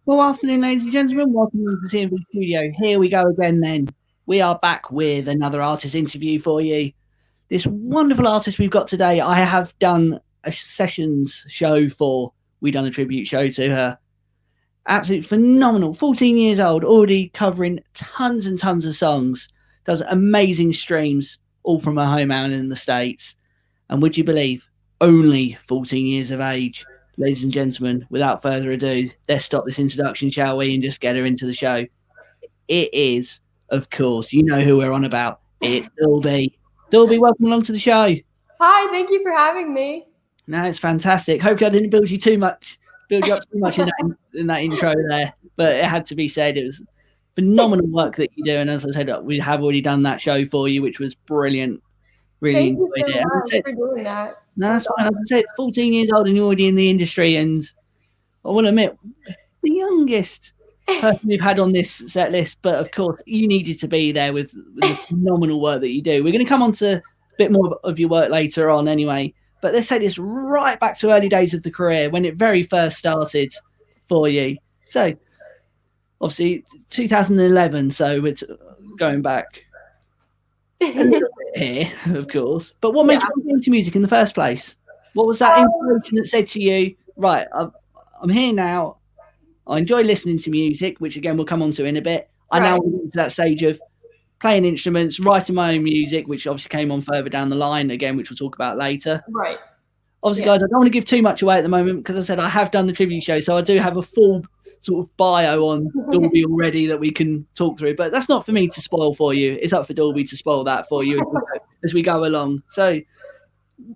Well, afternoon, ladies and gentlemen. Welcome to the CMV Studio. Here we go again then. We are back with another artist interview for you. This wonderful artist we've got today, I have done a sessions show for. We done a tribute show to her. Absolutely phenomenal. 14 years old, already covering tons and tons of songs. Does amazing streams, all from her hometown in the States. And would you believe, only 14 years of age. Ladies and gentlemen, without further ado, let's stop this introduction, shall we, and just get her into the show. It is, of course, you know who we're on about. It's Dalby. Dalby, welcome along to the show. Hi, thank you for having me. No, it's fantastic. Hopefully I didn't build you up too much in that intro there, but it had to be said. It was phenomenal work that you do, and as I said, we have already done that show for you, which was brilliant. Really Thank you so much for doing that. No, that's fine. As I said, 14 years old and you're already in the industry, and I want to admit, the youngest person we've had on this set list, but of course, you needed to be there with the phenomenal work that you do. We're going to come on to a bit more of your work later on anyway, but let's take this right back to early days of the career, when it very first started for you. So, obviously, 2011, so we're going back a little bit here, of course. But what made you get into music in the first place? What was that inspiration that said to you, right, I'm here now, I enjoy listening to music, which again we'll come on to in a bit. I now get into that stage of playing instruments, writing my own music, which obviously came on further down the line, again, which we'll talk about later. Right. Obviously, guys, I don't want to give too much away at the moment, because I said I have done the tribute show, so I do have a full sort of bio on Dalby already that we can talk through, but that's not for me to spoil for you. It's up for Dalby to spoil that for you as we go along. So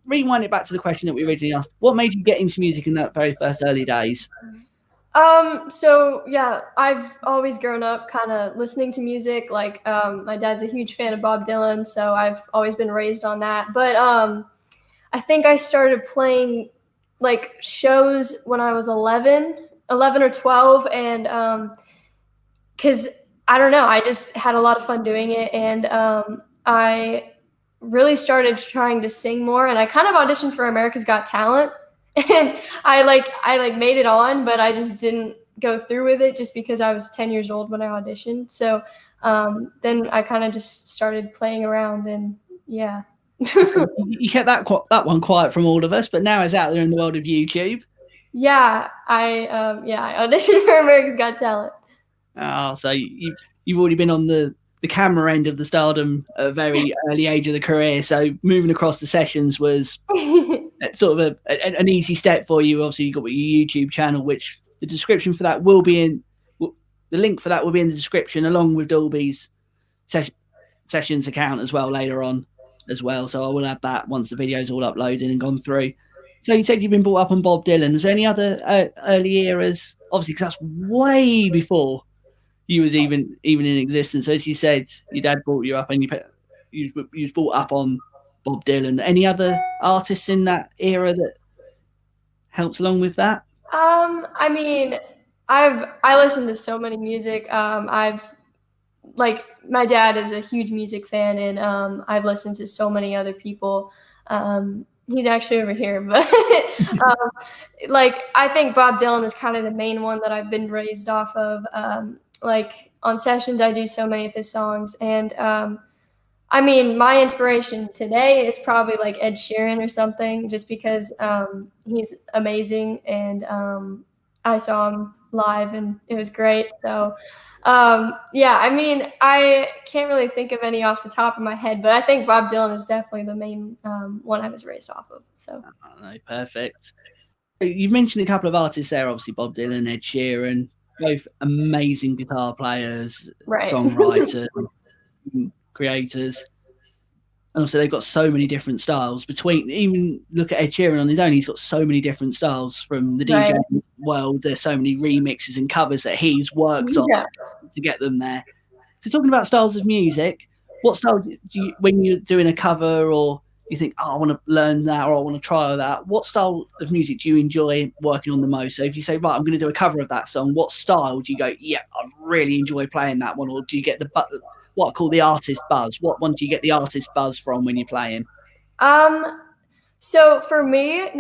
rewind it back to the question that we originally asked. What made you get into music in that very first early days? So yeah, I've always grown up kind of listening to music. Like, my dad's a huge fan of Bob Dylan, so I've always been raised on that. But I think I started playing like shows when I was 11 or 12, and because I don't know, I just had a lot of fun doing it, and I really started trying to sing more, and I kind of auditioned for America's Got Talent, and I made it on, but I just didn't go through with it just because I was 10 years old when I auditioned. So then I kind of just started playing around, and yeah. You kept that one quiet from all of us, but now it's out there in the world of YouTube. Yeah, I auditioned for America's Got Talent. Oh, so you've already been on the camera end of the stardom at a very early age of the career. So moving across the sessions was sort of an easy step for you. Obviously, you got your YouTube channel, which the description for that will be in the link for that will be in the description, along with Dalby's sessions account as well later on as well. So I will add that once the video's all uploaded and gone through. So you said you've been brought up on Bob Dylan. Was there any other early eras? Obviously, because that's way before you was even in existence. So as you said, your dad brought you up, and you was brought up on Bob Dylan. Any other artists in that era that helped along with that? I mean, I listened to so many music. My dad is a huge music fan, and I've listened to so many other people. He's actually over here, but I think Bob Dylan is kind of the main one that I've been raised off of. On sessions, I do so many of his songs, and I mean, my inspiration today is probably like Ed Sheeran or something, just because he's amazing, and I saw him live, and it was great. So I mean, I can't really think of any off the top of my head, but I think Bob Dylan is definitely the main one I was raised off of. So perfect. You've mentioned a couple of artists there, obviously Bob Dylan, Ed Sheeran, both amazing guitar players, songwriters, creators. And also they've got so many different styles. Even look at Ed Sheeran on his own, he's got so many different styles from the DJ world. There's so many remixes and covers that he's worked on to get them there. So talking about styles of music, what style do you, when you're doing a cover, or you think, I want to learn that, or I want to try that, what style of music do you enjoy working on the most? So if you say, right, I'm going to do a cover of that song, what style do you go, yeah, I really enjoy playing that one? Or do you get what I call the artist buzz? What one do you get the artist buzz from when you're playing? So for me,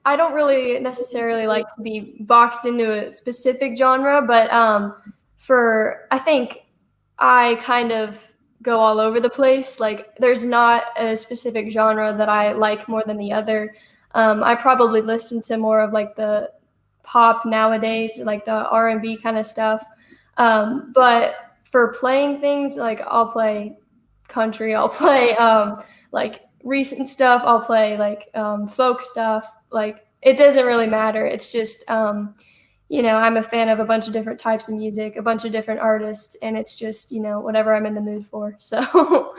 I don't really necessarily like to be boxed into a specific genre, but I think I kind of go all over the place. Like there's not a specific genre that I like more than the other. I probably listen to more of like the pop nowadays, like the R&B kind of stuff. But for playing things, like I'll play country, I'll play like recent stuff, I'll play like folk stuff. Like it doesn't really matter. It's just I'm a fan of a bunch of different types of music, a bunch of different artists, and it's just whatever I'm in the mood for. So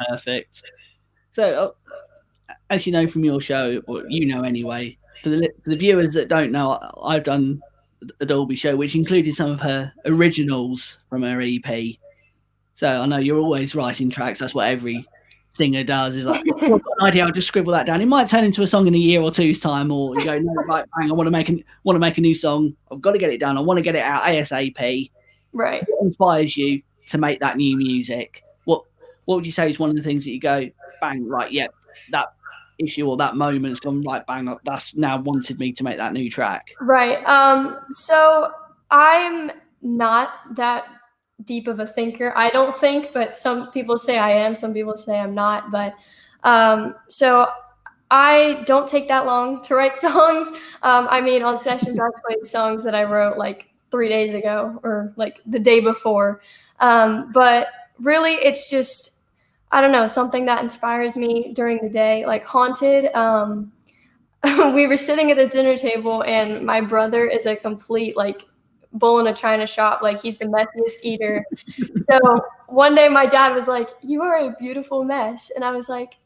Perfect. So as you know from your show, or anyway, for the viewers that don't know, I've done a Dalby show which included some of her originals from her EP. So I know you're always writing tracks. That's what every singer does. Is like, I've got an idea, I'll just scribble that down. It might turn into a song in a year or two's time, or you go, no, right, bang, I want to make a new song. I've got to get it done. I want to get it out ASAP. Right. What inspires you to make that new music? What would you say is one of the things that you go, bang, right, yeah, that issue or that moment's gone right, bang, that's now wanted me to make that new track? Right. So I'm not that deep of a thinker, I don't think, but some people say I am, some people say I'm not. But so I don't take that long to write songs. I mean, on sessions, I've played songs that I wrote like 3 days ago or like the day before. But really, it's just, I don't know, something that inspires me during the day. Like Haunted, we were sitting at the dinner table, and my brother is a complete like bull in a china shop. Like he's the messiest eater. So one day my dad was like, "You are a beautiful mess," and I was like,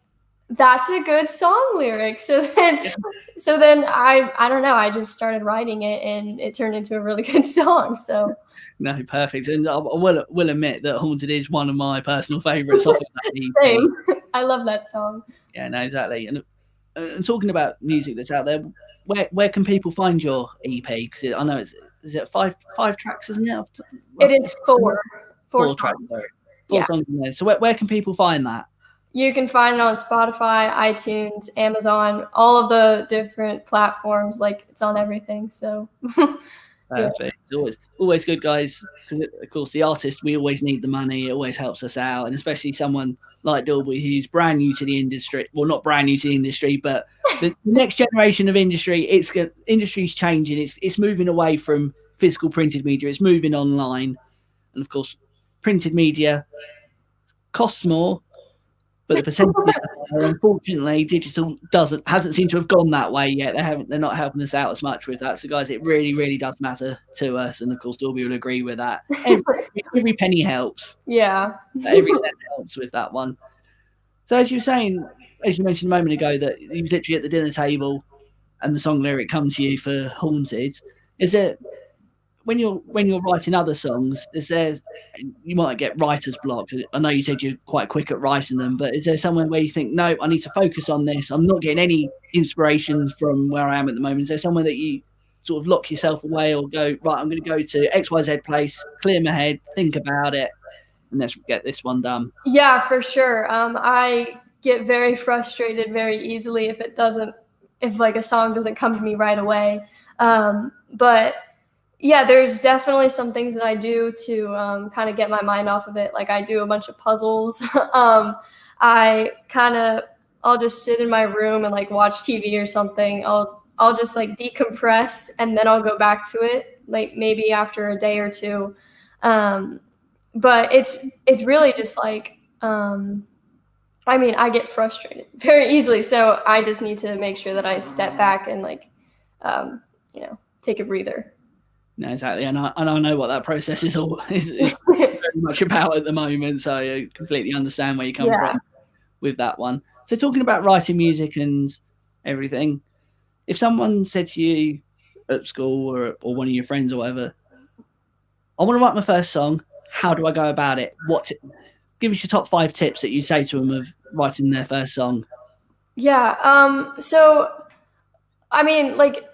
"That's a good song lyric." So then I don't know, I just started writing it, and it turned into a really good song. So no, perfect. And I will admit that Haunted is one of my personal favourites off of that EP. Same. I love that song. Yeah, no, exactly. And talking about music that's out there, where can people find your EP? Because I know is it five tracks, isn't it? It is four tracks. songs. Four songs in there. So where can people find that? You can find it on Spotify, iTunes, Amazon, all of the different platforms. Like it's on everything. So perfect. It's always good, guys. Because of course, the artist, we always need the money. It always helps us out, and especially someone like Dalby, who's brand new to the industry. Well, not brand new to the industry, but the next generation of industry. Industry's changing. It's moving away from physical printed media. It's moving online, and of course, printed media costs more, but the percentage, unfortunately, digital hasn't seemed to have gone that way yet. They're not helping us out as much with that. So, guys, it really, really does matter to us, and of course, Dalby will agree with that. Every penny helps. Yeah, every cent helps with that one. So, as you were saying, as you mentioned a moment ago, that you was literally at the dinner table, and the song lyric comes to you for Haunted. Is it when you're writing other songs, you might get writer's block? I know you said you're quite quick at writing them, but is there somewhere where you think, no, I need to focus on this, I'm not getting any inspiration from where I am at the moment? Is there somewhere that you sort of lock yourself away, or go, right, I'm going to go to XYZ place, clear my head, think about it, and let's get this one done? Yeah, for sure. I get very frustrated very easily if like a song doesn't come to me right away. But yeah, there's definitely some things that I do to kind of get my mind off of it. Like I do a bunch of puzzles. I'll just sit in my room and like watch TV or something. I'll just like decompress, and then I'll go back to it, like maybe after a day or two. But it's really just like, I mean, I get frustrated very easily. So I just need to make sure that I step back and like, take a breather. No, exactly, and I know what that process is very much about at the moment, so I completely understand where you come from with that one. So talking about writing music and everything, if someone said to you at school or one of your friends or whatever, I want to write my first song, how do I go about it? Give us your top 5 tips that you say to them of writing their first song. Yeah, so I mean, like,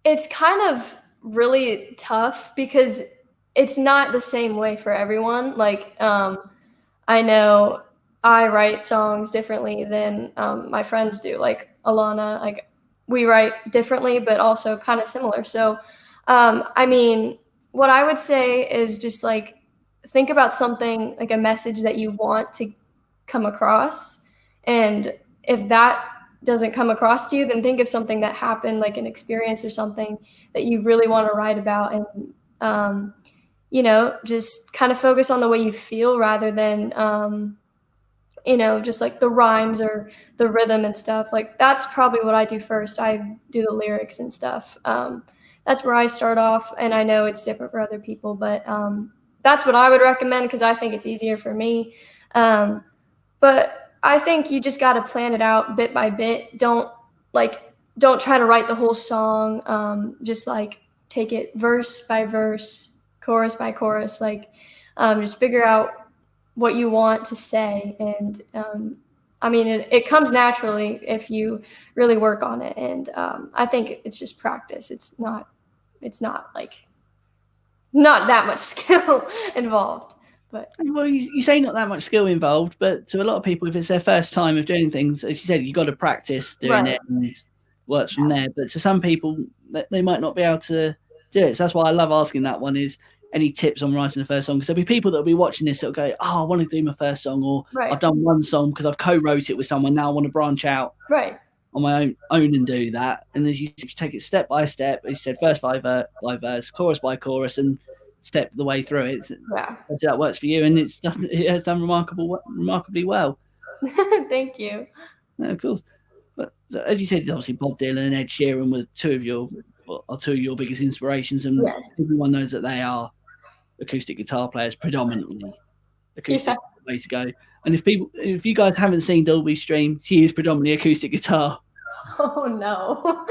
it's kind of really tough because it's not the same way for everyone. Like, I know I write songs differently than my friends do. Like Alana, like we write differently, but also kind of similar. So, I mean, what I would say is just like think about something like a message that you want to come across, and if that doesn't come across to you, then think of something that happened, like an experience or something that you really want to write about, and you know, just kind of focus on the way you feel rather than you know, just like the rhymes or the rhythm and stuff. Like that's probably what I do first. I do the lyrics and stuff. That's where I start off, and I know it's different for other people, but that's what I would recommend because I think it's easier for me. But I think you just got to plan it out bit by bit. Don't try to write the whole song. Just like take it verse by verse, chorus by chorus. Like just figure out what you want to say, and I mean it comes naturally if you really work on it, and I think it's just practice. It's not like not that much skill involved. But well, you say not that much skill involved, but to a lot of people, if it's their first time of doing things, as you said, you've got to practice doing right. it and works from there. But to some people, they might not be able to do it. So that's why I love asking that one is any tips on writing the first song? Because there'll be people that'll be watching this that'll go, oh, I want to do my first song, or Right. I've done one song because I've co-wrote it with someone. Now I want to branch out Right. on my own and do that. And as you take it step by step, as you said, verse by verse, chorus by chorus, and step the way through it. Yeah. That works for you, and it has done remarkably well. Thank you. No, of course. But so, as you said, obviously Bob Dylan and Ed Sheeran were two of your biggest inspirations, and Yes. everyone knows that they are acoustic guitar players, predominantly acoustic way to go. And if you guys haven't seen Dalby stream, he is predominantly acoustic guitar. Oh no.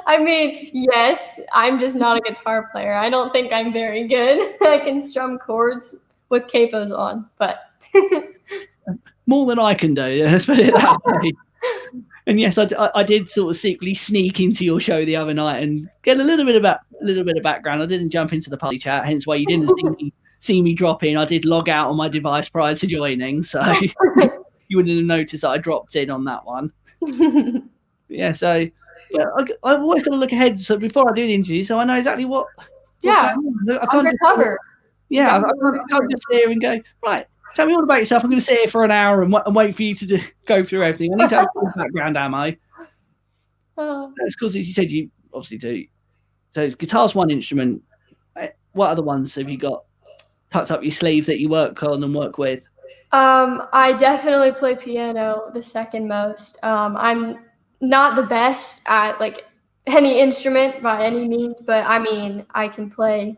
I mean, yes, I'm just not a guitar player. I don't think I'm very good. I can strum chords with capos on, but more than I can do. Let's put it that way. And yes, I did sort of secretly sneak into your show the other night and get a little bit of background. I didn't jump into the party chat, hence why you didn't see me drop in. I did log out on my device prior to joining, so you wouldn't have noticed that I dropped in on that one. Yeah, so I've always got to look ahead. So before I do the interview, so I know exactly what. Yeah, I can't undercover. Yeah, I can't just sit here and go, right, tell me all about yourself. I'm going to sit here for an hour and wait for you to go through everything. I need to have a background, am I? It's because, as you said, you obviously do. So guitar's one instrument. What other ones have you got tucked up your sleeve that you work on and work with? I definitely play piano the second most. I'm not the best at like any instrument by any means, but I mean, I can play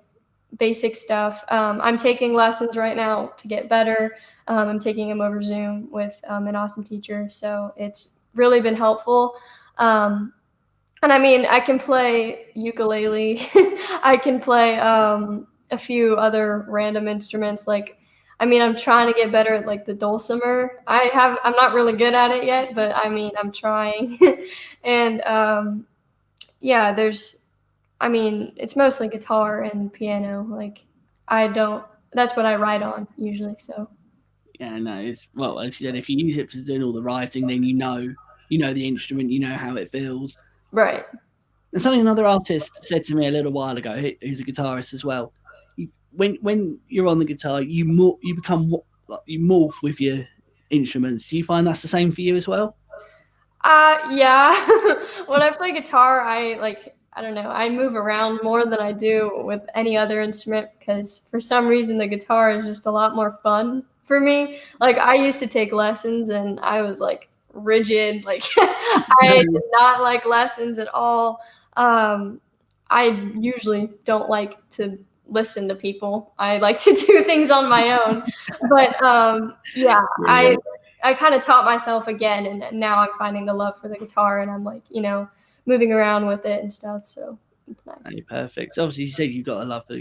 basic stuff. I'm taking lessons right now to get better. I'm taking them over Zoom with an awesome teacher, so it's really been helpful. And I mean, I can play ukulele. I can play a few other random instruments. Like, I mean, I'm trying to get better at like the dulcimer. I'm not really good at it yet, but I mean, I'm trying. And yeah, I mean, it's mostly guitar and piano. Like, that's what I write on usually. So. Yeah, no, as you said, if you use it for doing all the writing, then you know the instrument, you know how it feels. Right. And something another artist said to me a little while ago, who's a guitarist as well. When you're on the guitar, you morph with your instruments. Do you find that's the same for you as well? Yeah. When I play guitar, I don't know, I move around more than I do with any other instrument because for some reason the guitar is just a lot more fun for me. Like I used to take lessons and I was like rigid. Like I did not like lessons at all. I usually don't like to listen to people. I like to do things on my own. But yeah, I kind of taught myself again, and now I'm finding the love for the guitar, and I'm like, moving around with it and stuff. So it's nice. Hey, perfect. So obviously, you said you've got a love for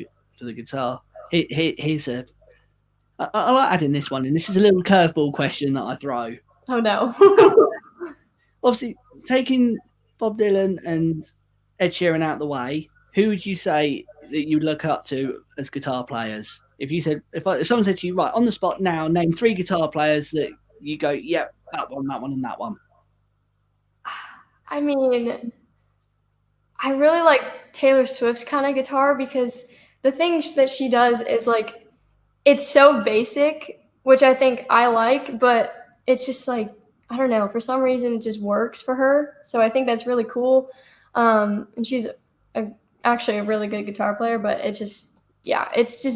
the guitar. Here's I like adding this one, and this is a little curveball question that I throw. Oh no. Obviously, taking Bob Dylan and Ed Sheeran out of the way, who would you say that you look up to as guitar players? If someone said to you, right, on the spot now, name 3 guitar players that you go, yeah, that one, and that one. I mean, I really like Taylor Swift's kind of guitar because the thing that she does is like, it's so basic, which I think I like, but it's just like, I don't know, for some reason it just works for her. So I think that's really cool. And she's actually a really good guitar player, but it's just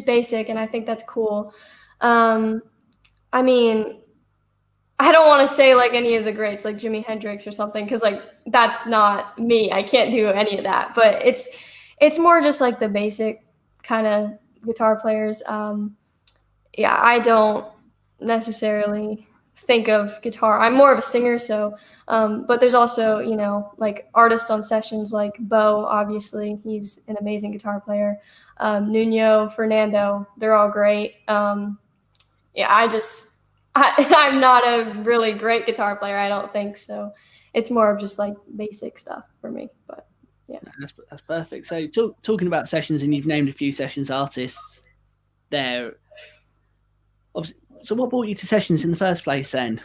basic. And I think that's cool. I mean, I don't want to say like any of the greats like Jimi Hendrix or something, because like that's not me. I can't do any of that. But it's more just like the basic kind of guitar players. Yeah, I don't necessarily think of guitar. I'm more of a singer, so but there's also, like artists on sessions like Bo, obviously. He's an amazing guitar player. Nuno, Fernando, they're all great. Yeah, I'm not a really great guitar player, I don't think so. It's more of just like basic stuff for me, but yeah. That's perfect. So talking about sessions, and you've named a few sessions artists there. So what brought you to sessions in the first place then?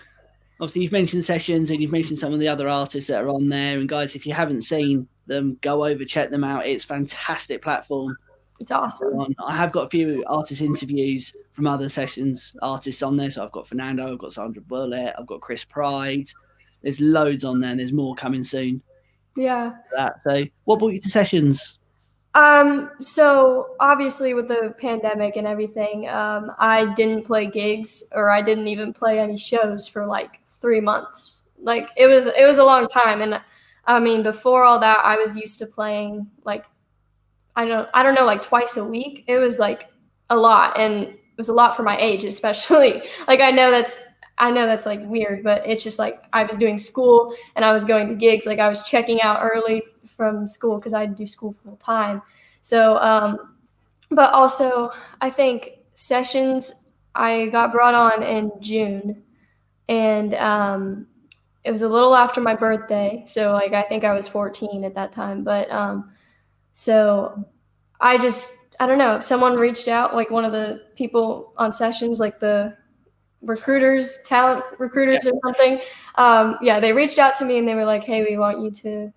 Obviously, you've mentioned sessions and you've mentioned some of the other artists that are on there. And guys, if you haven't seen them, go over, check them out. It's a fantastic platform. It's awesome. I have got a few artist interviews from other sessions artists on there. So I've got Fernando, I've got Sandra Bullock, I've got Chris Pride. There's loads on there, and there's more coming soon. Yeah. So what brought you to sessions? So obviously with the pandemic and everything, I didn't play gigs, or I didn't even play any shows for like 3 months. Like it was a long time. And I mean, before all that, I was used to playing like, I don't know, like twice a week. It was like a lot, and it was a lot for my age, especially. Like I know that's like weird, but it's just like I was doing school and I was going to gigs. Like I was checking out early from school because I do school full time. So, but also I think sessions, I got brought on in June, and it was a little after my birthday. So like I think I was 14 at that time, but so I don't know, if someone reached out, like one of the people on sessions, like the talent recruiters or something. They reached out to me and they were like, hey, we want you to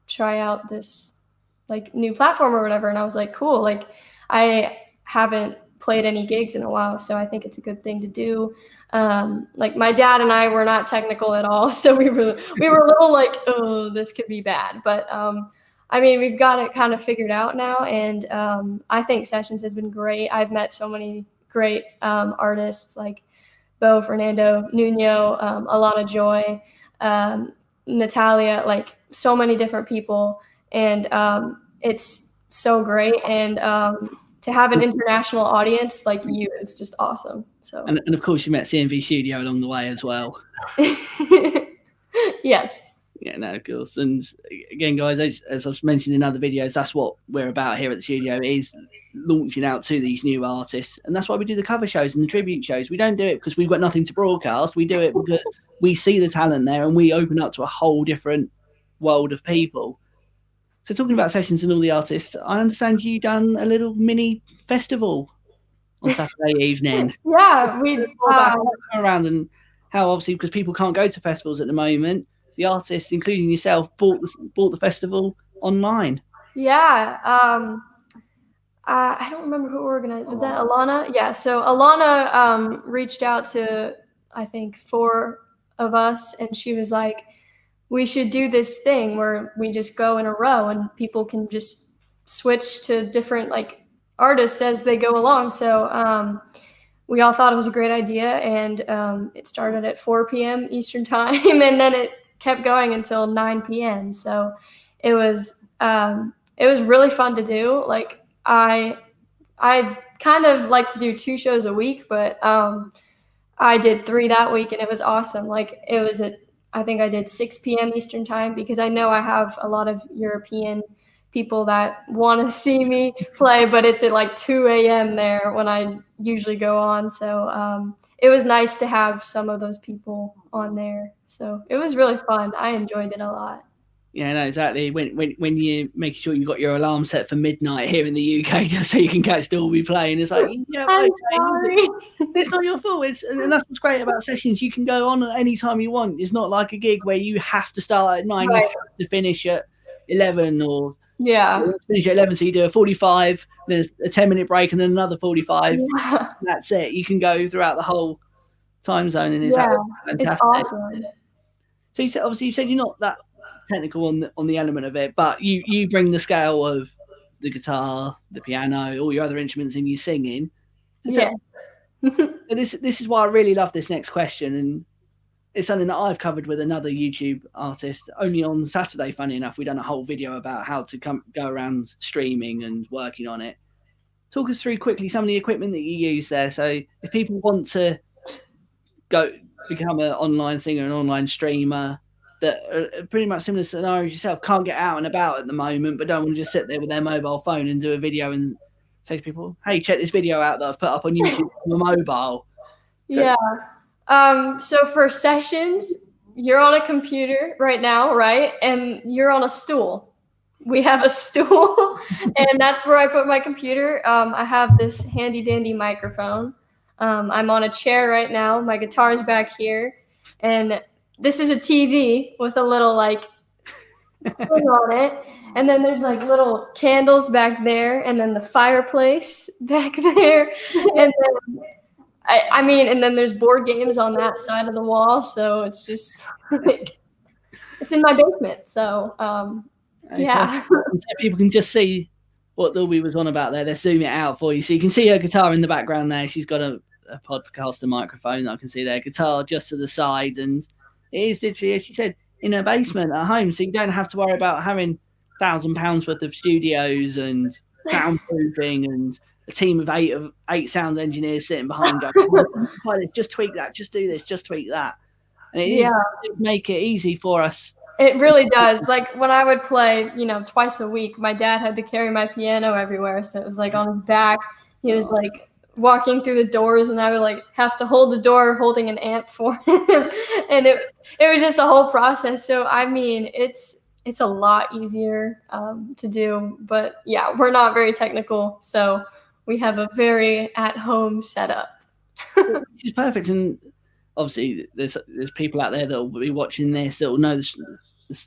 try out this like new platform or whatever. And I was like, cool. Like I haven't played any gigs in a while, so I think it's a good thing to do. Like my dad and I were not technical at all. So we were a little like, oh, this could be bad. But I mean, we've got it kind of figured out now. And I think sessions has been great. I've met so many great artists like Bo, Fernando, Nuno, Alana Joy, Natalia, like so many different people. And it's so great. And to have an international audience like you is just awesome. So and of course you met CMV Studio along the way as well. Yes. Yeah, no, of course. And again, guys, as I've mentioned in other videos, that's what we're about here at the studio, is launching out to these new artists. And that's why we do the cover shows and the tribute shows. We don't do it because we've got nothing to broadcast. We do it because we see the talent there and we open up to a whole different world of people. So talking about sessions and all the artists, I understand you done a little mini festival on Saturday evening. Yeah, we around, and how obviously, because people can't go to festivals at the moment, the artists, including yourself, bought the festival online. Yeah. I don't remember who organized. Was that Alana? Yeah. So Alana reached out to, I think, 4 of us, and she was like, we should do this thing where we just go in a row and people can just switch to different like artists as they go along. So we all thought it was a great idea, and it started at 4 p.m. Eastern time, and then it kept going until 9 p.m. So it was really fun to do. Like I kind of like to do 2 shows a week, but I did 3 that week, and it was awesome. Like it was I think I did 6 p.m. Eastern time, because I know I have a lot of European people that want to see me play, but it's at like 2 a.m. there when I usually go on. So it was nice to have some of those people on there. So it was really fun. I enjoyed it a lot. Yeah, no, exactly. When you make sure you got your alarm set for midnight here in the UK, just so you can catch Dalby playing, it's like, yeah, I'm okay, sorry. it's not your fault. And that's what's great about sessions. You can go on at any time you want. It's not like a gig where you have to start at 9, Right. you have to finish at 11, or Yeah. finish at 11. So you do a 45, then a 10-minute break, and then another 45. Yeah. That's it. You can go throughout the whole time zone, and it's Yeah. fantastic. It's awesome. So you said you're not that technical on the element of it, but you bring the scale of the guitar, the piano, all your other instruments, and you singing. Yeah. This is why I really love this next question, and it's something that I've covered with another YouTube artist. Only on Saturday, funny enough, we done a whole video about how to go around streaming and working on it. Talk us through quickly some of the equipment that you use there. So if people want to go become an online singer, an online streamer, that are pretty much similar scenario yourself, can't get out and about at the moment, but don't want to just sit there with their mobile phone and do a video and say to people, hey, check this video out that I've put up on YouTube on my mobile. Yeah. So for sessions, you're on a computer right now, right? And you're on a stool. We have a stool, and that's where I put my computer. I have this handy dandy microphone. I'm on a chair right now. My guitar's back here, and this is a TV with a little like thing on it. And then there's like little candles back there, and then the fireplace back there, and then I mean, and then there's board games on that side of the wall. So it's just like, it's in my basement. So yeah. So people can just see what Dalby was on about there. Let's zoom it out for you. So you can see her guitar in the background there. She's got a podcaster microphone. I can see their guitar just to the side. And it is literally, as she said, in her basement at home. So you don't have to worry about having £1,000 worth of studios and soundproofing and a team of eight sound engineers sitting behind going, just tweak that, just do this, just tweak that. And it make it easy for us. It really does. Like when I would play, twice a week, my dad had to carry my piano everywhere. So it was like on his back. He was like walking through the doors, and I would like have to hold the door holding an amp for him. And it was just a whole process. So I mean, it's a lot easier to do. But yeah, we're not very technical. So we have a very at-home setup. Which is perfect. And obviously there's people out there that will be watching this that will know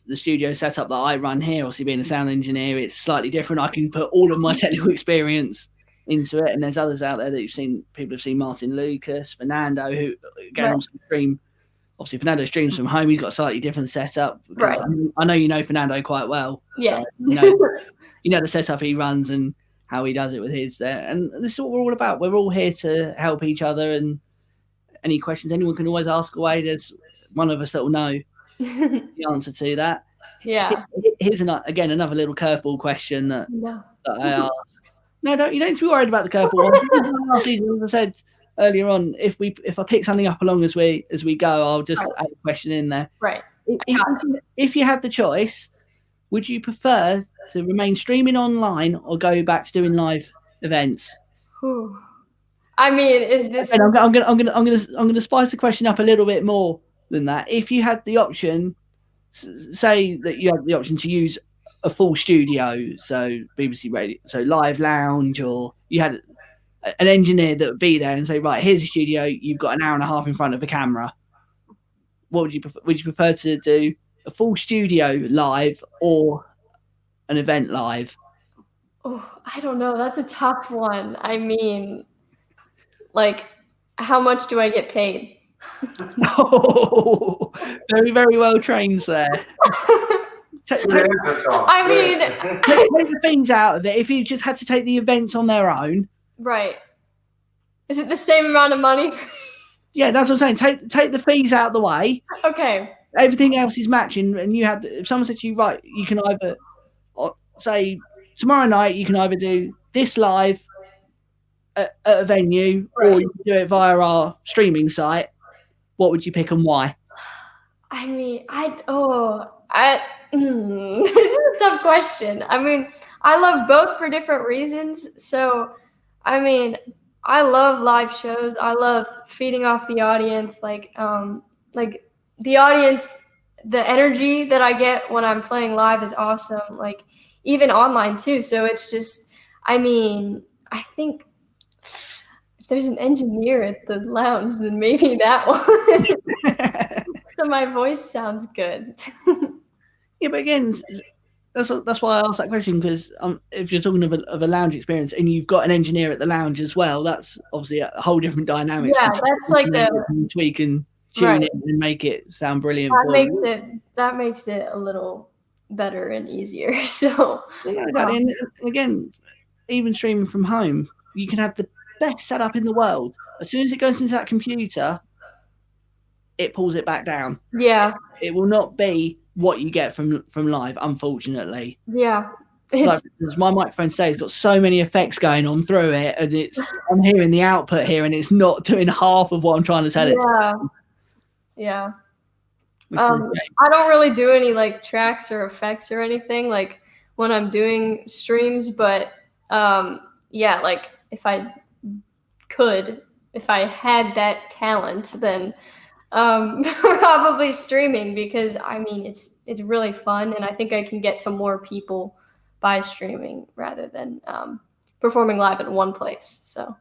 the studio setup that I run here. Obviously being a sound engineer, it's slightly different. I can put all of my technical experience into it, and there's others out there that people have seen Martin Lucas, Fernando, who again also stream. Obviously Fernando streams from home. He's got a slightly different setup. Right. I know you know Fernando quite well. Yes. So, you know the setup he runs and how he does it with his there. And this is what we're all about. We're all here to help each other, and any questions, anyone can always ask away. There's one of us that will know the answer to that. Yeah. Here's another little curveball question that I ask. No, you don't have to be worried about the curveball. As I said earlier on, if I pick something up along as we go, I'll just add a question in there. Right. If you had the choice, would you prefer to remain streaming online or go back to doing live events? I mean, is this? And I'm gonna spice the question up a little bit more than that. If you had the option, say that you had the option to use a full studio, so BBC Radio, so Live Lounge, or you had an engineer that would be there and say, right, here's a studio, you've got an hour and a half in front of a camera. What would you prefer? Would you prefer to do a full studio live or an event live? Oh, I don't know. That's a tough one. I mean, like, how much do I get paid? Oh, very, very well trained there. I mean, take the things out of it. If you just had to take the events on their own, right? Is it the same amount of money? Yeah, that's what I'm saying. Take the fees out of the way. Okay. Everything else is matching, and if someone said to you, right, you can either say tomorrow night you can either do this live at a venue, or you can do it via our streaming site. What would you pick and why? I mean, this is a tough question. I mean, I love both for different reasons. So, I mean, I love live shows. I love feeding off the audience. Like the audience, the energy that I get when I'm playing live is awesome, like even online too. So it's just, I mean, I think if there's an engineer at the lounge, then maybe that one. So my voice sounds good. Yeah, but again, that's why I asked that question, because if you're talking of a lounge experience and you've got an engineer at the lounge as well, that's obviously a whole different dynamic. Yeah, that's like tweak and tune it and make it sound brilliant. That makes it a little better and easier. So exactly. And again, even streaming from home, you can have the best setup in the world. As soon as it goes into that computer, it pulls it back down. Yeah, it will not be what you get from live, unfortunately. Yeah, like, my microphone today has got so many effects going on through it, and I'm hearing the output here, and it's not doing half of what I'm trying to tell it. Yeah. I don't really do any like tracks or effects or anything like when I'm doing streams, but yeah, like if I had that talent, then probably streaming, because I mean it's really fun, and I think I can get to more people by streaming rather than performing live in one place. So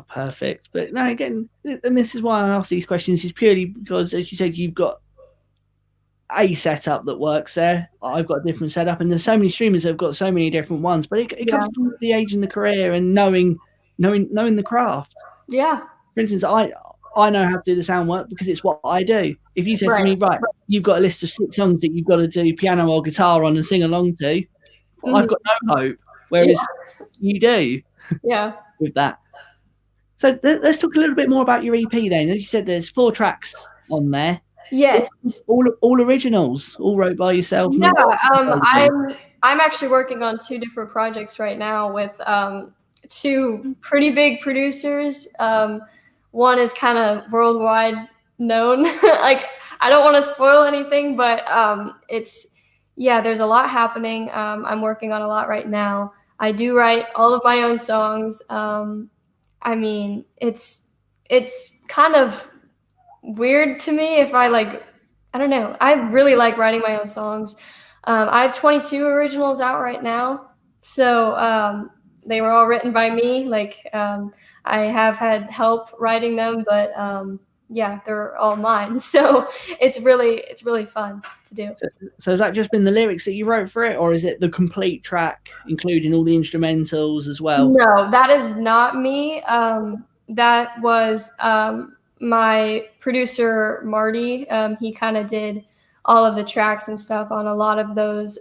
perfect. But no, again, and this is why I ask these questions, is purely because, as you said, you've got a setup that works there. I've got a different setup, and there's so many streamers that have got so many different ones. But it comes to the age in the career and knowing the craft. Yeah. For instance, I know how to do the sound work because it's what I do. If you said to me, right, you've got a list of 6 songs that you've got to do piano or guitar on and sing along to, I've got no hope. Whereas you do. Yeah. With that. So let's talk a little bit more about your EP then. As you said, there's 4 tracks on there. Yes. All originals, all wrote by yourself. Yeah. I'm actually working on 2 different projects right now with 2 pretty big producers. One is kind of worldwide known. Like, I don't want to spoil anything, but there's a lot happening. I'm working on a lot right now. I do write all of my own songs. I mean, it's kind of weird to me if I don't know. I really like writing my own songs. I have 22 originals out right now. So they were all written by me. Like, I have had help writing them, but yeah, they're all mine. So it's really fun to do. So has that just been the lyrics that you wrote for it, or is it the complete track, including all the instrumentals as well? No, that is not me. That was my producer, Marty. He kind of did all of the tracks and stuff on a lot of those.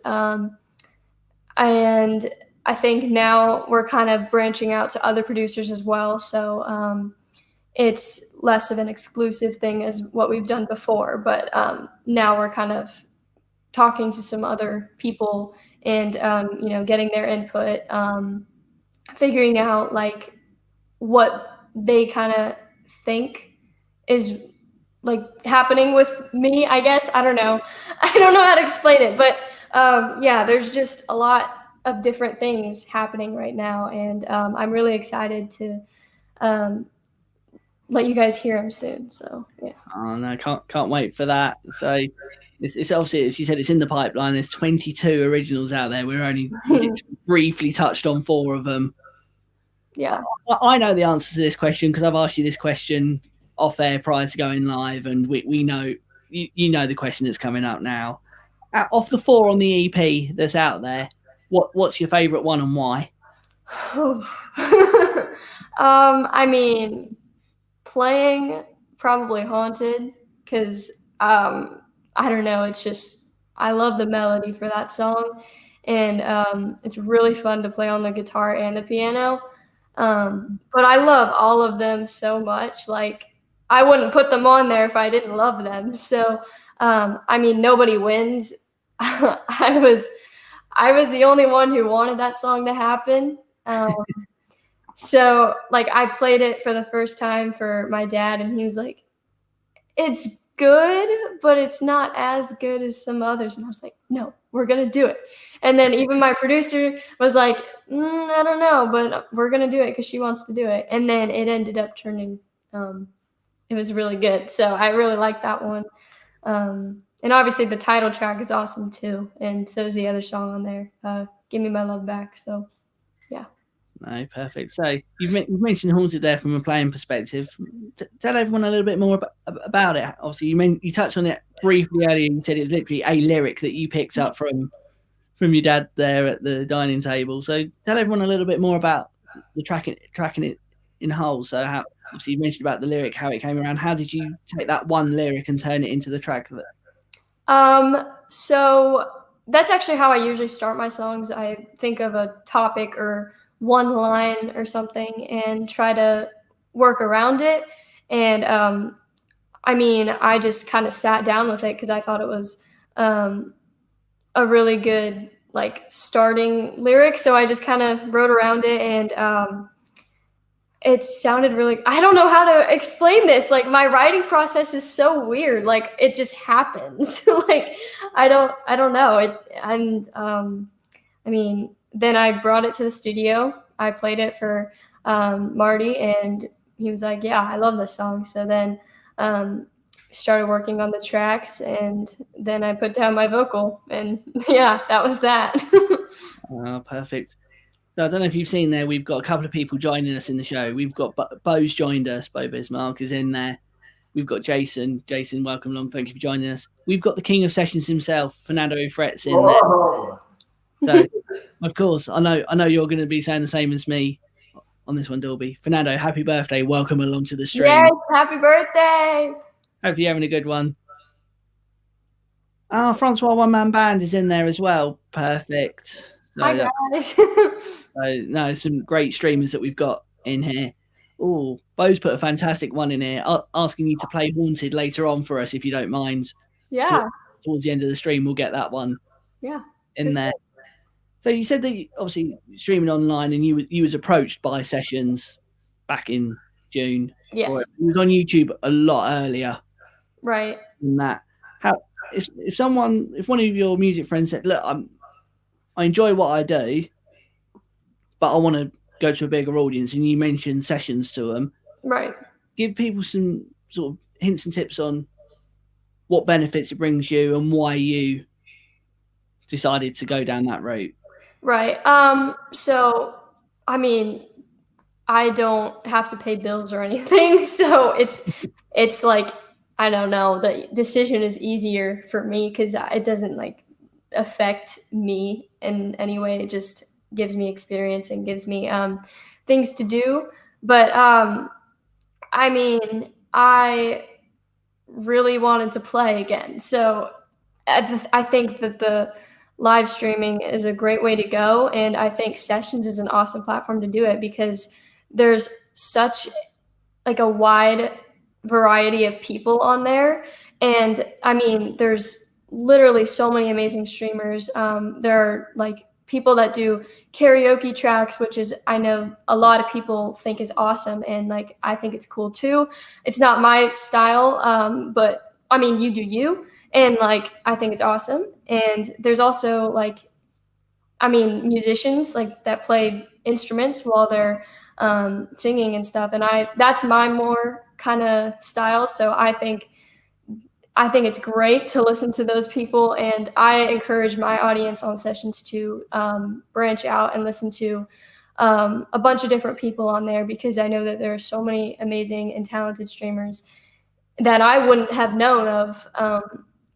And I think now we're kind of branching out to other producers as well. So it's less of an exclusive thing as what we've done before. But now we're kind of talking to some other people and, getting their input, figuring out like what they kind of think is like happening with me, I guess. I don't know. I don't know how to explain it, but there's just a lot of different things happening right now, and I'm really excited to let you guys hear them soon. So yeah. Oh no, can't wait for that. So it's obviously, as you said, it's in the pipeline. There's 22 originals out there. We're only briefly touched on 4 of them. Yeah, I know the answer to this question because I've asked you this question off air prior to going live, and we know you know the question that's coming up now. Off the 4 on the EP that's out there, what's your favorite one and why? I mean, playing probably Haunted, because I don't know, it's just, I love the melody for that song, and it's really fun to play on the guitar and the piano. But I love all of them so much. Like, I wouldn't put them on there if I didn't love them. So I mean, Nobody Wins. I was the only one who wanted that song to happen. So like, I played it for the first time for my dad, and he was like, it's good, but it's not as good as some others. And I was like, no, we're going to do it. And then even my producer was like, I don't know, but we're going to do it because she wants to do it. And then it ended up turning, it was really good. So I really like that one. And obviously the title track is awesome too, and so is the other song on there, Give Me My Love Back. So yeah. No, perfect. So you've mentioned Haunted there from a playing perspective. Tell everyone a little bit more about it. Obviously, you touched on it briefly earlier. You said it was literally a lyric that you picked up from your dad there at the dining table. So tell everyone a little bit more about the tracking it in whole. So how obviously you mentioned about the lyric, how it came around. How did you take that one lyric and turn it into the track? So that's actually how I usually start my songs. I think of a topic or one line or something and try to work around it. And I mean, I just kind of sat down with it because I thought it was a really good like starting lyric. So I just kind of wrote around it, and it sounded really, I don't know how to explain this. Like my writing process is so weird. Like it just happens. Like I don't know it. And I mean, then I brought it to the studio. I played it for Marty, and he was like, yeah, I love this song. So then started working on the tracks, and then I put down my vocal, and yeah, that was that. Perfect. So I don't know if you've seen there, we've got a couple of people joining us in the show. We've got Bo's joined us. Bo Bismarck is in there. We've got Jason. Jason, welcome along. Thank you for joining us. We've got the king of sessions himself, Fernando Fretz, in there. So, of course, I know you're going to be saying the same as me on this one, Dalby. Fernando, happy birthday. Welcome along to the stream. Yes, happy birthday. Hope you're having a good one. Francois One Man Band is in there as well. Perfect. So, hi, guys. no, some great streamers that we've got in here. Oh, Bo's put a fantastic one in here, asking you to play Haunted later on for us, if you don't mind. Yeah. Towards the end of the stream, we'll get that one. Yeah. In there. So you said that obviously streaming online, and you was approached by Sessions back in June. Yes. Or you was on YouTube a lot earlier. Right. Than that. How if one of your music friends said, "Look, I enjoy what I do, but I want to go to a bigger audience," and you mentioned Sessions to them. Right. Give people some sort of hints and tips on what benefits it brings you and why you decided to go down that route. Right. So, I mean, I don't have to pay bills or anything. So it's like, I don't know, the decision is easier for me because it doesn't like affect me in any way. It just gives me experience and gives me things to do. But I mean, I really wanted to play again. So I think that the live streaming is a great way to go. And I think Sessions is an awesome platform to do it because there's such like a wide variety of people on there. And I mean, there's literally so many amazing streamers. There are like people that do karaoke tracks, which is, I know a lot of people think is awesome. And like, I think it's cool too. It's not my style, but I mean, you do you. And like, I think it's awesome. And there's also like, I mean, musicians like that play instruments while they're singing and stuff. And that's my more kind of style. So I think it's great to listen to those people. And I encourage my audience on Sessions to branch out and listen to a bunch of different people on there, because I know that there are so many amazing and talented streamers that I wouldn't have known of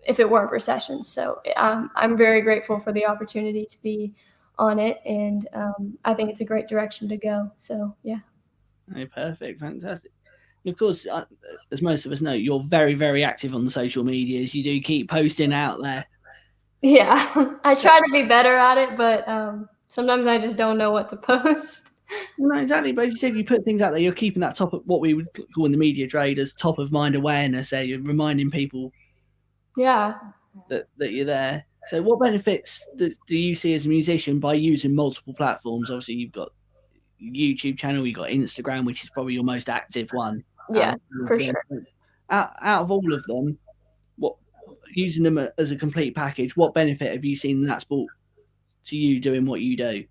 if it weren't for Sessions. So I'm very grateful for the opportunity to be on it, and I think it's a great direction to go. So yeah. Oh, perfect, fantastic. And of course, as most of us know, you're very, very active on the social medias. You do keep posting out there. Yeah, I try to be better at it, but sometimes I just don't know what to post. No, exactly. But as you said, you put things out there. You're keeping that top of what we would call in the media trade as top of mind awareness. There, you're reminding people. Yeah. That you're there. So, what benefits do you see as a musician by using multiple platforms? Obviously, you've got YouTube channel, you've got Instagram, which is probably your most active one. Yeah, for sure. Out of all of them, what using them as a complete package, what benefit have you seen that's brought to you doing what you do?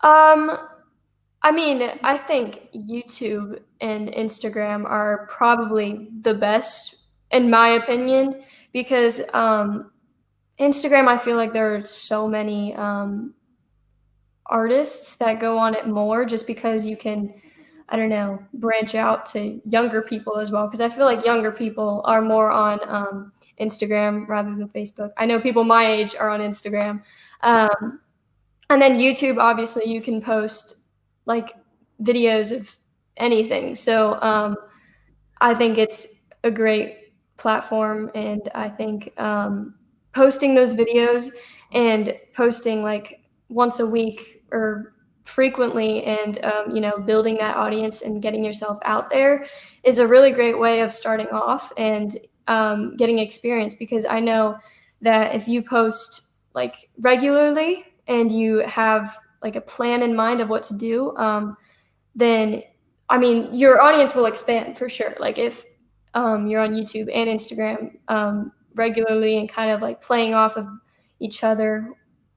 I mean, I think YouTube and Instagram are probably the best, in my opinion, because Instagram, I feel like there are so many artists that go on it more, just because you can, I don't know, branch out to younger people as well. Because I feel like younger people are more on Instagram rather than Facebook. I know people my age are on Instagram. And then YouTube, obviously, you can post like videos of anything. So I think it's a great platform, and I think posting those videos and posting like once a week or frequently, and building that audience and getting yourself out there is a really great way of starting off and getting experience. Because I know that if you post like regularly and you have like a plan in mind of what to do, then I mean, your audience will expand for sure. Like if you're on YouTube and Instagram regularly and kind of like playing off of each other,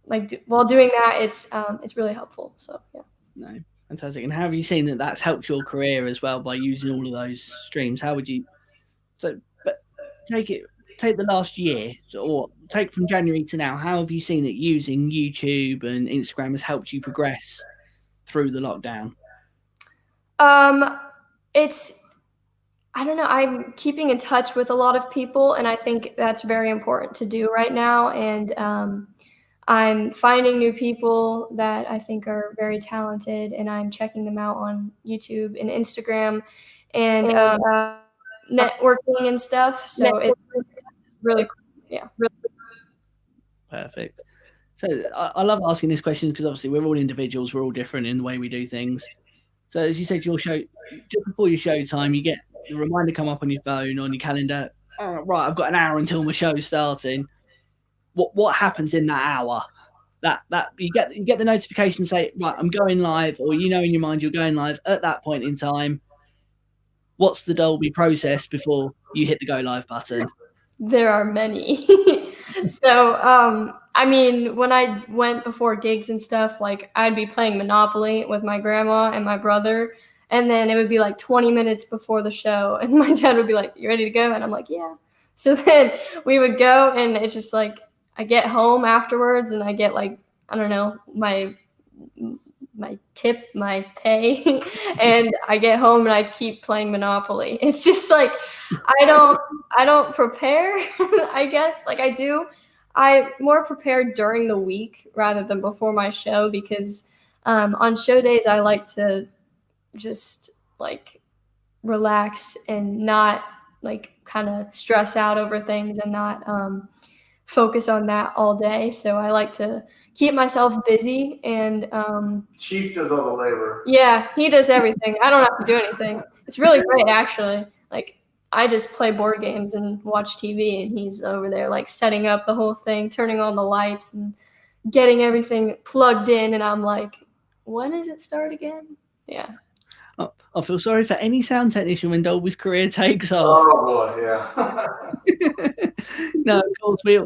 like while doing that, it's really helpful. So yeah. No, fantastic. And how have you seen that that's helped your career as well by using all of those streams? How would you? So, but take the last year, or take from January to now. How have you seen that using YouTube and Instagram has helped you progress through the lockdown? I don't know. I'm keeping in touch with a lot of people, and I think that's very important to do right now. And I'm finding new people that I think are very talented, and I'm checking them out on YouTube and Instagram and networking and stuff. So it's really cool. Yeah. Perfect. So I love asking this question because obviously we're all individuals, we're all different in the way we do things. So as you said, your show, just before your show time, you get the reminder come up on your phone, on your calendar. Oh, right, I've got an hour until my show's starting. What happens in that hour? That you get the notification say, right, I'm going live, or in your mind you're going live at that point in time. What's the Dalby process before you hit the go live button? There are many. So, I mean, when I went before gigs and stuff, like I'd be playing Monopoly with my grandma and my brother, and then it would be like 20 minutes before the show, and my dad would be like, "You ready to go?" And I'm like, "Yeah." So then we would go, and it's just like I get home afterwards, and I get like, I don't know, my tip, my pay, and I get home and I keep playing Monopoly. It's just like I don't prepare, I guess. Like I do. I more prepared during the week rather than before my show, because on show days I like to just like relax and not like kind of stress out over things and not focus on that all day. So I like to keep myself busy, and Chief does all the labor. Yeah, he does everything. I don't have to do anything. It's really great, actually. Like I just play board games and watch TV, and he's over there like setting up the whole thing, turning on the lights and getting everything plugged in, and I'm like, when does it start again? Yeah. I feel sorry for any sound technician when Dalby's career takes off. Oh boy, yeah. No, of course we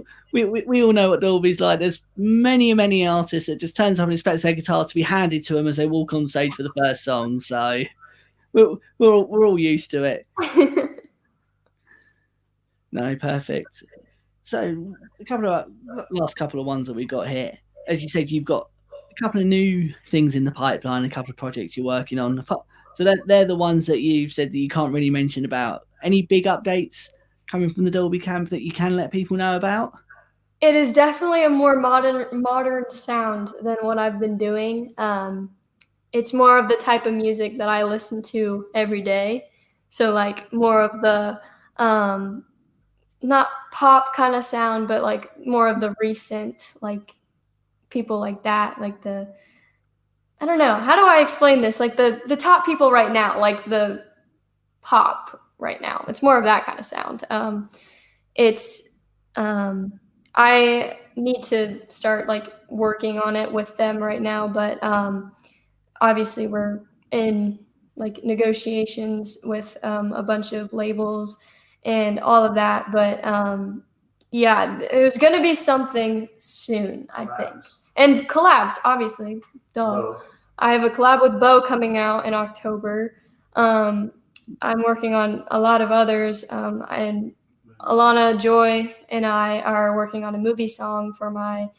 all know what Dalby's like. There's many artists that just turns up and expects their guitar to be handed to them as they walk on stage for the first song. So we're all used to it. No, perfect. So last couple of ones that we got here. As you said, you've got a couple of new things in the pipeline, a couple of projects you're working on. So they're the ones that you've said that you can't really mention about. Any big updates coming from the Dalby camp that you can let people know about? It is definitely a more modern sound than what I've been doing. It's more of the type of music that I listen to every day. So like more of the not pop kind of sound, but like more of the recent, like people like that, like I don't know. How do I explain this? Like the top people right now, like the pop right now. It's more of that kind of sound. I need to start like working on it with them right now, but obviously we're in like negotiations with a bunch of labels and all of that. But yeah, there's going to be something soon, I think. And collabs, obviously. Duh. I have a collab with Biehl coming out in October. I'm working on a lot of others, and Alana, Joy, and I are working on a movie song for my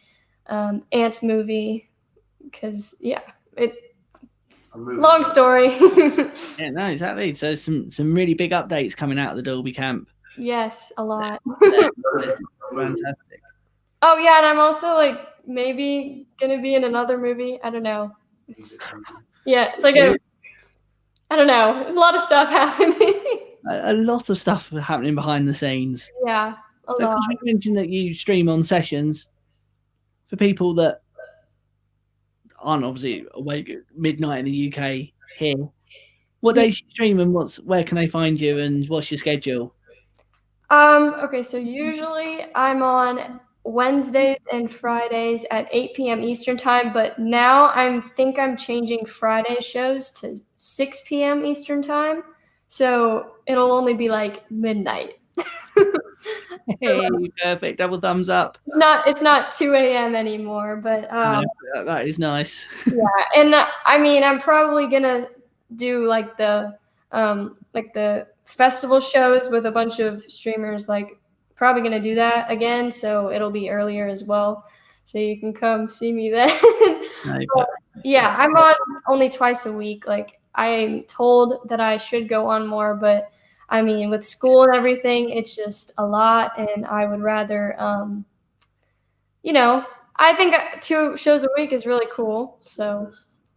aunt's movie. Because long story. Yeah, no, exactly. So some really big updates coming out of the Dalby camp. Yes, a lot. Fantastic. Oh yeah, and I'm also like maybe gonna be in another movie. I don't know. It's like I don't know, a lot of stuff happening. A lot of stuff happening behind the scenes. Yeah, a lot. Because we mentioned that you stream on sessions, for people that aren't obviously awake at midnight in the UK here, what days you stream and where can they find you and what's your schedule? Okay, so usually I'm on Wednesdays and Fridays at 8 p.m. Eastern time, but now I think I'm changing Friday shows to 6 p.m. Eastern time, so it'll only be like midnight. Hey, perfect, double thumbs up. It's not 2 a.m. anymore, but that is nice. Yeah, and I mean, I'm probably gonna do like the festival shows with a bunch of streamers, like probably gonna do that again, so it'll be earlier as well, so you can come see me then. But, yeah, I'm on only twice a week. Like I'm told that I should go on more, but I mean, with school and everything, it's just a lot, and I would rather I think 2 shows a week is really cool. So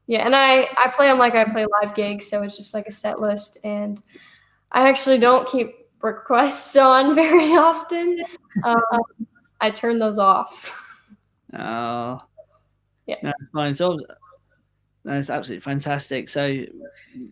yeah, and I play them like I play live gigs, so it's just like a set list, and I actually don't keep requests on very often. I turn those off. Oh, yeah, that's fine. So that's absolutely fantastic. So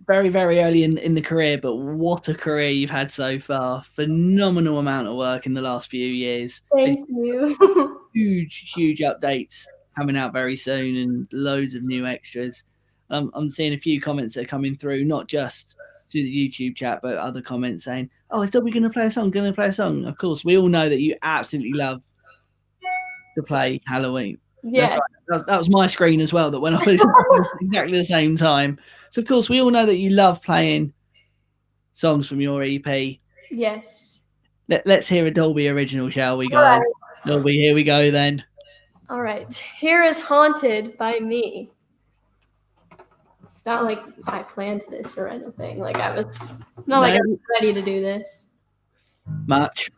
very, very early in the career, but what a career you've had so far. Phenomenal amount of work in the last few years. Thank you. Huge updates coming out very soon and loads of new extras. I'm seeing a few comments that are coming through, not just to the YouTube chat, but other comments saying, oh, is Dalby going to play a song? Of course, we all know that you absolutely love to play Halloween. Yeah. That was my screen as well, that went off at exactly the same time. So, of course, we all know that you love playing songs from your EP. Yes. Let's hear a Dalby original, shall we, guys? Right. Dalby, here we go then. All right. Here is Haunted by Me. It's not like I planned this or anything. Like I was ready to do this. Much.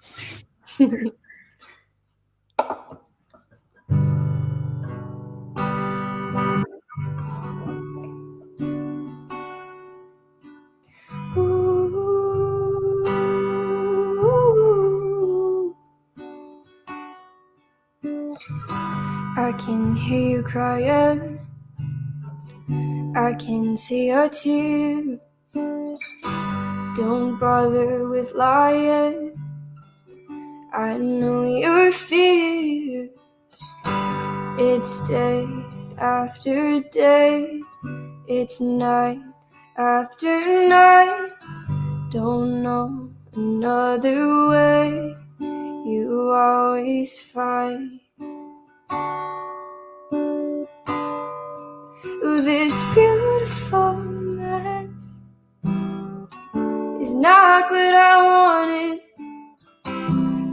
I can hear you crying. I can see your tears. Don't bother with lying. I know your fears. It's day after day. It's night after night. Don't know another way. You always find this beautiful mess is not what I wanted.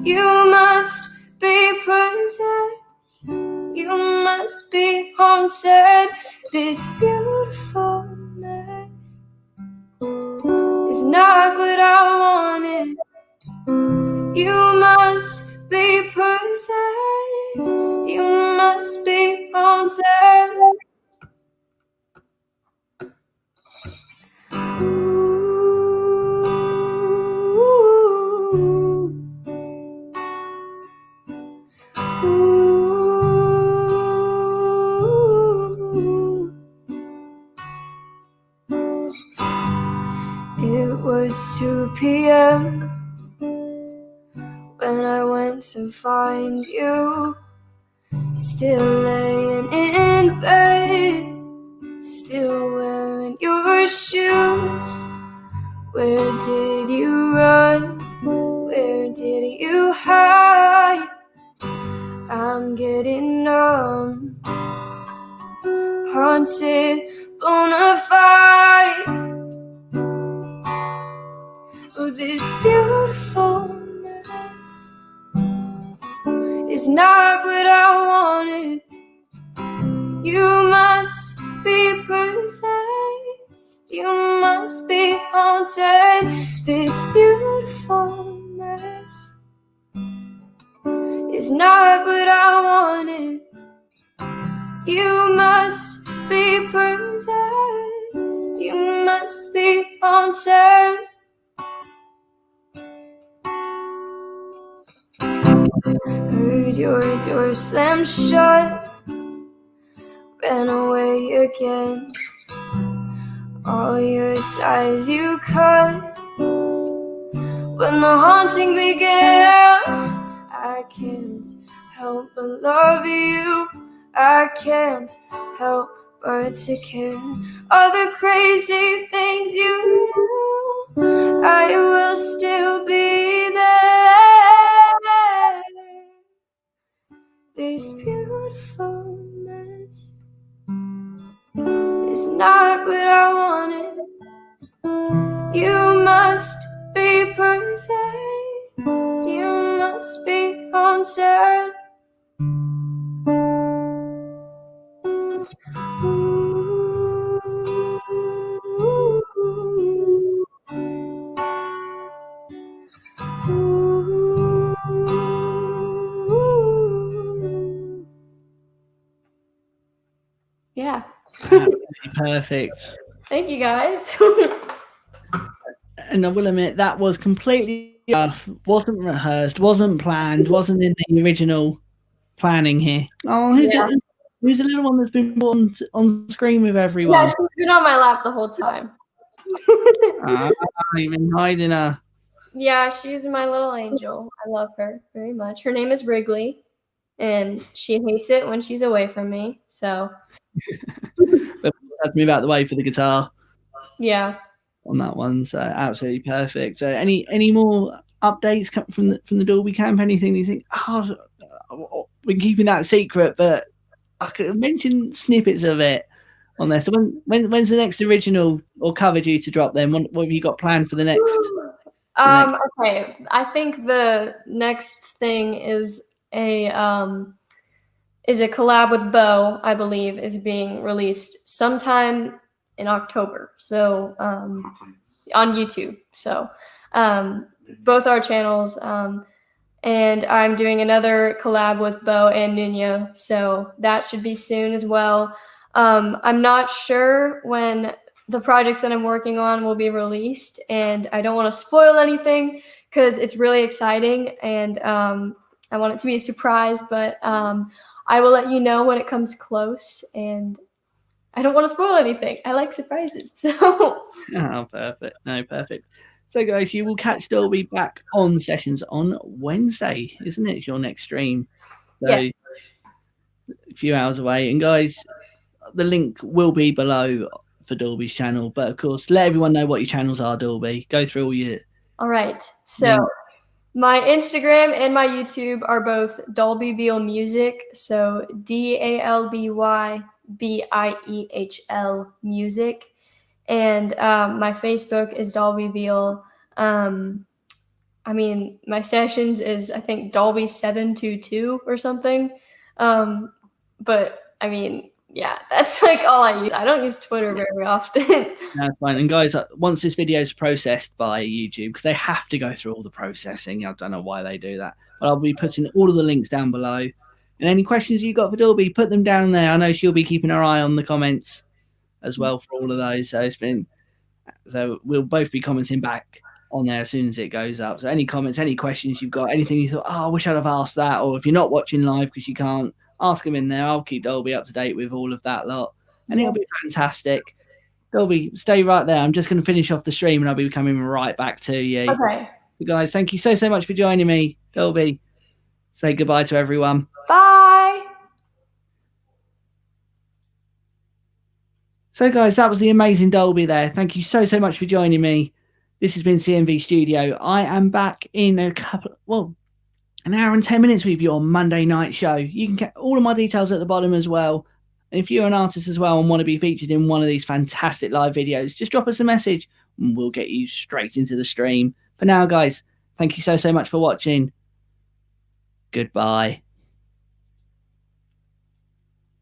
You must be possessed. You must be haunted. This beautiful mess is not what I wanted. You must be possessed. You must be haunted. It was 2 p.m. when I went to find you, still laying in bed, still wearing your shoes. Where did you run? Where did you hide? I'm getting numb, haunted, bonafide. Oh, this beautiful mess is not what I wanted. You must be possessed, you must be haunted. This beautiful mess is not what I wanted. You must be possessed, you must be haunted. Heard your door slam shut, ran away again. All your ties you cut when the haunting began. I can't help but love you, I can't help but to care. All the crazy things you do, I will still be there. This beautiful mess is not what I wanted. You must be possessed, you must be haunted. Yeah. Perfect. Thank you, guys. And I will admit that was completely off, wasn't rehearsed, wasn't planned, wasn't in the original planning here. Oh, who's the little one that's been put on screen with everyone? Yeah, she's been on my lap the whole time. You've been hiding her. Yeah, she's my little angel. I love her very much. Her name is Wrigley, and she hates it when she's away from me. So That's me out the way for the guitar. Yeah. On that one, so absolutely perfect. So, any more updates from the Dalby camp? Anything you think? Oh, we're keeping that secret, but I could mention snippets of it on there. So when's the next original or cover due to drop? Then what have you got planned for the next? Okay, I think the next thing is a collab with Biehl, I believe, is being released sometime in October. So on YouTube. So both our channels. And I'm doing another collab with Biehl and Nuno. So that should be soon as well. I'm not sure when the projects that I'm working on will be released, and I don't want to spoil anything because it's really exciting, and I want it to be a surprise, but I will let you know when it comes close, and I don't want to spoil anything. I like surprises. So Oh, perfect. No, perfect. So, guys, you will catch Dalby back on sessions on Wednesday, isn't it? It's your next stream. So, yeah. A few hours away. And, guys, the link will be below for Dalby's channel. But, of course, let everyone know what your channels are, Dalby. Go through all your... All right. So, my Instagram and my YouTube are both Dalby Biehl Music. So, DALBY BIEHL Music. And my Facebook is Dalby Biehl. I mean, my sessions is, I think, Dalby722 or something. But, I mean, yeah, that's like all I use. I don't use Twitter very often. That's fine. And, guys, once this video is processed by YouTube, because they have to go through all the processing, I don't know why they do that, but I'll be putting all of the links down below. And any questions you got for Dalby, put them down there. I know she'll be keeping her eye on the comments as well for all of those. So we'll both be commenting back on there as soon as it goes up. So any comments, any questions you've got, anything you thought, I wish I'd have asked that, or if you're not watching live because you can't, ask them in there. I'll keep Dalby up to date with all of that lot, and it'll be fantastic. Dalby, stay right there. I'm just going to finish off the stream, and I'll be coming right back to you. Okay. So guys, thank you so much for joining me. Dalby, say goodbye to everyone. Bye. So, guys, that was the amazing Dalby there. Thank you so much for joining me. This has been CMV Studio. I am back in an hour and 10 minutes with your Monday night show. You can get all of my details at the bottom as well. And if you're an artist as well and want to be featured in one of these fantastic live videos, just drop us a message and we'll get you straight into the stream. For now, guys, thank you so much for watching. Goodbye.